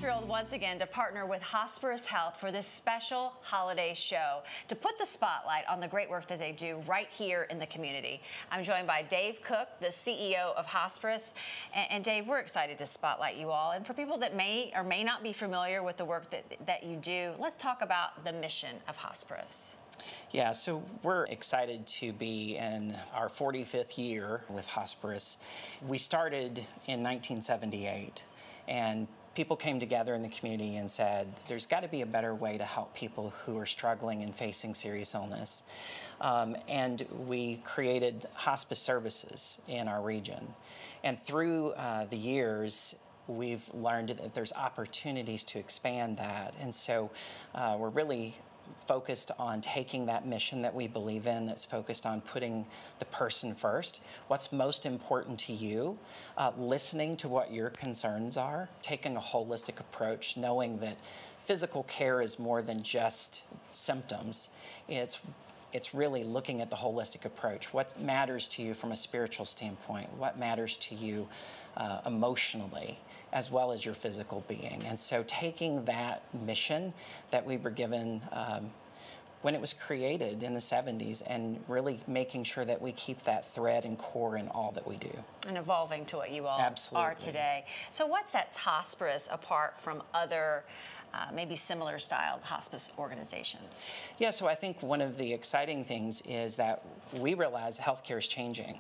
thrilled once again to partner with Hosparus Health for this special holiday show to put the spotlight on the great work that they do right here in the community. I'm joined by Dave Cook, the CEO of Hosparus. And Dave, we're excited to spotlight you all. And for people that may or may not be familiar with the work that you do, let's talk about the mission of Hosparus. Yeah, so we're excited to be in our 45th year with Hosparus. We started in 1978, and people came together in the community and said, there's got to be a better way to help people who are struggling and facing serious illness. And we created hospice services in our region. And through the years, we've learned that there's opportunities to expand that. And so we're really focused on taking that mission that we believe in, that's focused on putting the person first. What's most important to you, listening to what your concerns are, taking a holistic approach, knowing that physical care is more than just symptoms. It's really looking at the holistic approach. What matters to you from a spiritual standpoint? What matters to you emotionally, as well as your physical being? And so taking that mission that we were given when it was created in the 70s and really making sure that we keep that thread and core in all that we do. And evolving to what you all are today. So what sets Hosparus apart from other maybe similar styled hospice organizations? Yeah, so I think one of the exciting things is that we realize healthcare is changing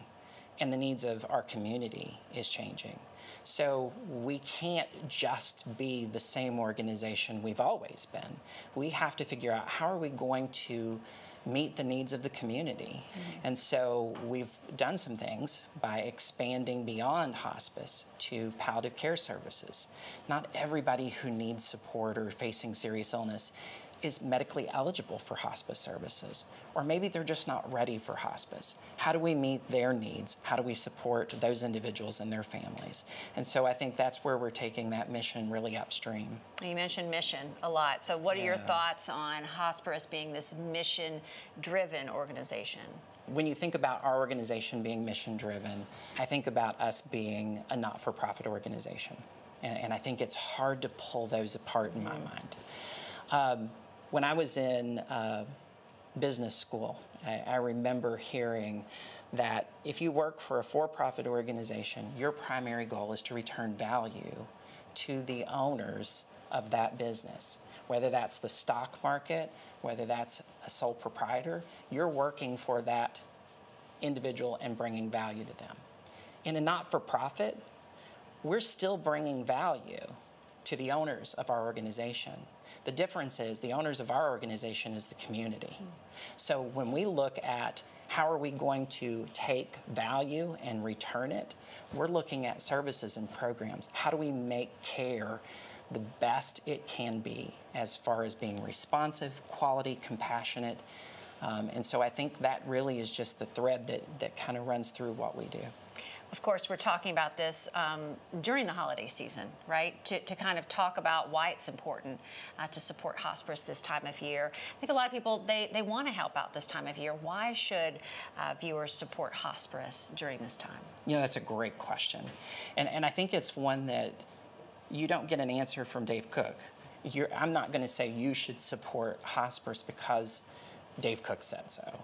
and the needs of our community is changing. So we can't just be the same organization we've always been. We have to figure out how are we going to meet the needs of the community. And so we've done some things by expanding beyond hospice to palliative care services. Not everybody who needs support or facing serious illness is medically eligible for hospice services, or maybe they're just not ready for hospice. How do we meet their needs? How do we support those individuals and their families? And so I think that's where we're taking that mission really upstream. You mentioned mission a lot. So what are your thoughts on Hosparus being this mission-driven organization? When you think about our organization being mission-driven, I think about us being a not-for-profit organization. And I think it's hard to pull those apart in my mind. When I was in business school, I remember hearing that if you work for a for-profit organization, your primary goal is to return value to the owners of that business. Whether that's the stock market, whether that's a sole proprietor, you're working for that individual and bringing value to them. In a not-for-profit, we're still bringing value to the owners of our organization. The difference is the owners of our organization is the community. So when we look at how are we going to take value and return it, we're looking at services and programs. How do we make care the best it can be as far as being responsive, quality, compassionate? And so I think that really is just the thread that kind of runs through what we do. Of course, we're talking about this during the holiday season, right? To kind of talk about why it's important to support Hosparus this time of year. I think a lot of people, they want to help out this time of year. Why should viewers support Hosparus during this time? You know, that's a great question. And I think it's one that you don't get an answer from Dave Cook. I'm not going to say you should support Hosparus because Dave Cook said so.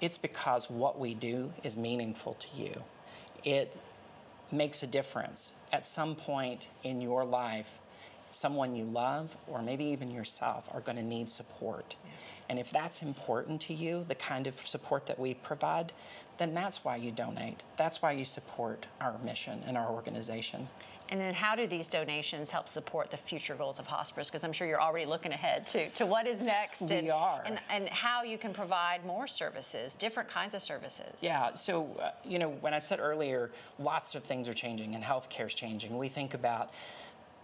It's because what we do is meaningful to you. It makes a difference. At some point in your life, someone you love, or maybe even yourself, are going to need support. And if that's important to you, the kind of support that we provide, then that's why you donate. That's why you support our mission and our organization. And then how do these donations help support the future goals of Hosparus? Because I'm sure you're already looking ahead to what is next. We are. And how you can provide more services, different kinds of services. Yeah, so, you know, when I said earlier, lots of things are changing and healthcare's changing. We think about,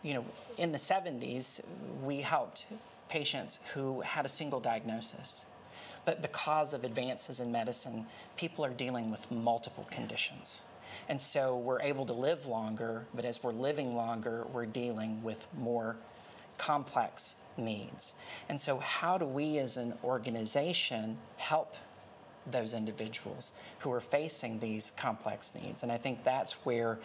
you know, in the 70s, we helped patients who had a single diagnosis. But because of advances in medicine, people are dealing with multiple conditions. And so we're able to live longer, but as we're living longer, we're dealing with more complex needs. And so how do we as an organization help those individuals who are facing these complex needs? And I think that's where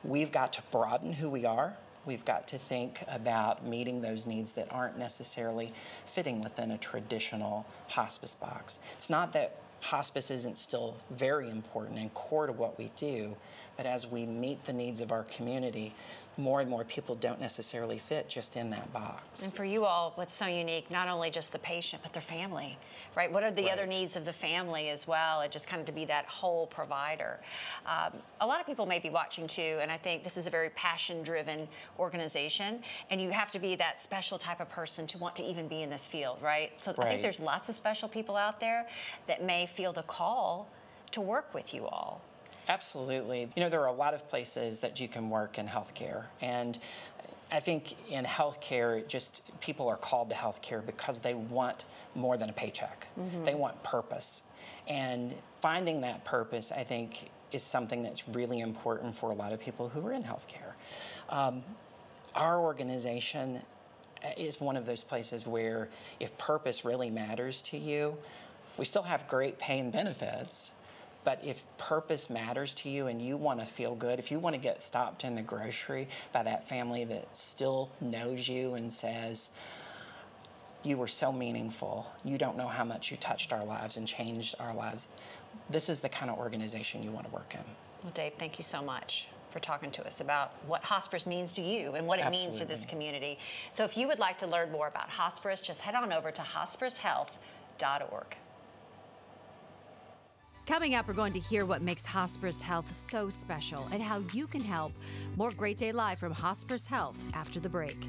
we've got to broaden who we are. We've got to think about meeting those needs that aren't necessarily fitting within a traditional hospice box. It's not that hospice isn't still very important and core to what we do, but as we meet the needs of our community, more and more people don't necessarily fit just in that box. And for you all, what's so unique, not only just the patient, but their family, right? What are the other needs of the family as well, and just kind of to be that whole provider. A lot of people may be watching too, and I think this is a very passion-driven organization, and you have to be that special type of person to want to even be in this field, right? So I think there's lots of special people out there that may feel the call to work with you all. Absolutely. You know, there are a lot of places that you can work in healthcare, and I think in healthcare, just people are called to healthcare because they want more than a paycheck. They want purpose, and finding that purpose, I think, is something that's really important for a lot of people who are in healthcare. Our organization is one of those places where if purpose really matters to you, we still have great pay and benefits. But if purpose matters to you and you want to feel good, if you want to get stopped in the grocery by that family that still knows you and says, you were so meaningful, you don't know how much you touched our lives and changed our lives, this is the kind of organization you want to work in. Well, Dave, thank you so much for talking to us about what hospice means to you and what it means to this community. So if you would like to learn more about hospice, just head on over to hosparushealth.org. Coming up, we're going to hear what makes Hosparus Health so special and how you can help. More Great Day Live from Hosparus Health after the break.